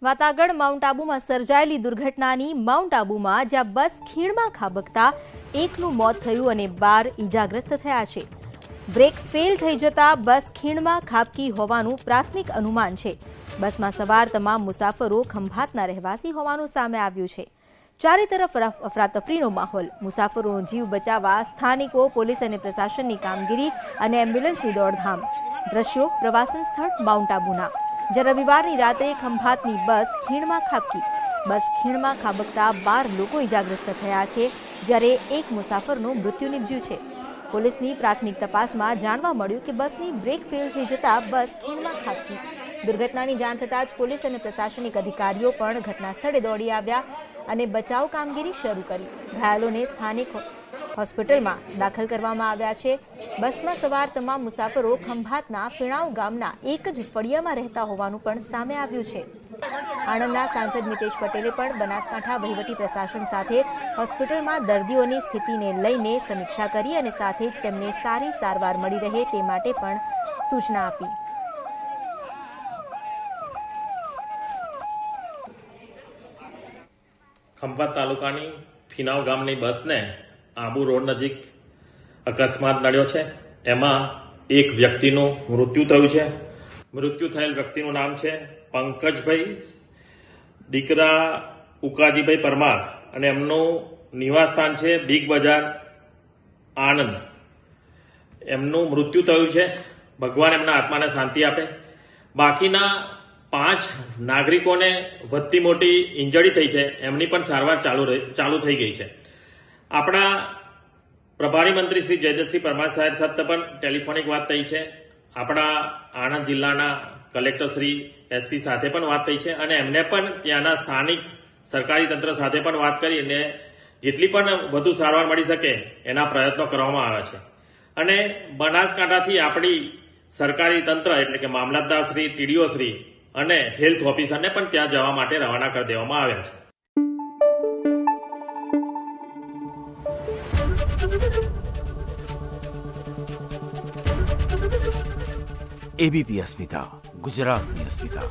વાતાગઢ mount આબુમાં સર્જાયેલી દુર્ઘટનાની mount આબુમાં જ્યાં બસ ખીણમાં ખાબકતા એકનું મોત થયું અને 12 ઈજાગ્રસ્ત થયા છે। બ્રેક ફેલ થઈ જતા બસ ખીણમાં ખાબકી હોવાનું પ્રાથમિક અનુમાન છે। બસમાં સવાર તમામ મુસાફરો ખંભાતના રહેવાસી હોવાનું સામે આવ્યું છે। ચારે તરફ અફરાતફરીનો માહોલ। મુસાફરોનો જીવ બચાવવા સ્થાનિકો, પોલીસ અને પ્રશાસનની કામગીરી અને એમ્બ્યુલન્સની દોડધામ। દ્રશ્યો પ્રવાસન સ્થળ માઉન્ટ આબુના, જ્યાં રવિવારની રાત્રે ખંભાતની બસ ખીણમાં ખાબકી। બસ ખીણમાં ખાબકતા 12 લોકો ઈજાગ્રસ્ત થયા છે, જ્યારે એક મુસાફરનું મૃત્યુ નિપજ્યું છે। પોલીસની પ્રાથમિક તપાસમાં જાણવા મળ્યું કે બસની બ્રેક ફેલ થઈ જતા બસ ખીણમાં ખાબકી। દુર્ઘટનાની જાણ થતાં જ પોલીસ અને પ્રશાસનિક અધિકારીઓ પણ ઘટના સ્થળે દોડી આવ્યા અને બચાવ કામગીરી શરૂ કરી। ઘાયલોને સ્થાનિક હોસ્પિટલમાં દાખલ કરવામાં આવ્યા છે। બસમાં સવાર તમામ મુસાફરો ખંભાતના ફીણાવ ગામના એક જ ફળિયામાં રહેતા હોવાનું પણ સામે આવ્યું છે। આણંદના સાંસદ મિતેશ પટેલે પણ બનાસકાંઠા વહીવટી પ્રશાસન સાથે હોસ્પિટલમાં દર્દીઓની સ્થિતિને લઈને સમીક્ષા કરી અને સાથે જ તેમને સારી સારવાર મળી રહે તે માટે પણ સૂચના આપી। ખંભાત તાલુકાની ફીનાવ ગામની બસને આબુ રોડ નજીક અકસ્માત નડ્યો છે। એમાં એક વ્યક્તિનું મૃત્યુ થયું છે। મૃત્યુ થયેલ વ્યક્તિનું નામ છે પંકજભાઈ દીકરા ઉકાજીભાઈ પરમાર અને એમનું નિવાસસ્થાન છે બિગ બજાર આણંદ। એમનું મૃત્યુ થયું છે। ભગવાન એમના આત્માને શાંતિ આપે। બાકીના 5 નાગરિકોને વધતી મોટી ઇન્જરી થઈ છે, એમની પણ સારવાર ચાલુ થઈ ગઈ છે। આપણા પ્રભારી મંત્રી શ્રી જયદ્રથસિંહ પરમાર સાહેબ સાથે પણ ટેલિફોનિક વાત થઈ છે। આપણા આણંદ જિલ્લાના કલેક્ટર શ્રી એસપી સાથે પણ વાત થઈ છે અને એમને પણ ત્યાંના સ્થાનિક સરકારી તંત્ર સાથે પણ વાત કરી અને જેટલી પણ વધુ સારવાર મળી શકે એના પ્રયત્નો કરવામાં આવ્યા છે। અને બનાસકાંઠાથી આપણી સરકારી તંત્ર એટલે કે મામલતદાર શ્રી, ટીડીઓ શ્રી અને હેલ્થ ઓફિસરને પણ ત્યાં જવા માટે રવાના કરી દેવામાં આવ્યા છે। एबीपी अस्मिता, गुजरातनी अस्मिता।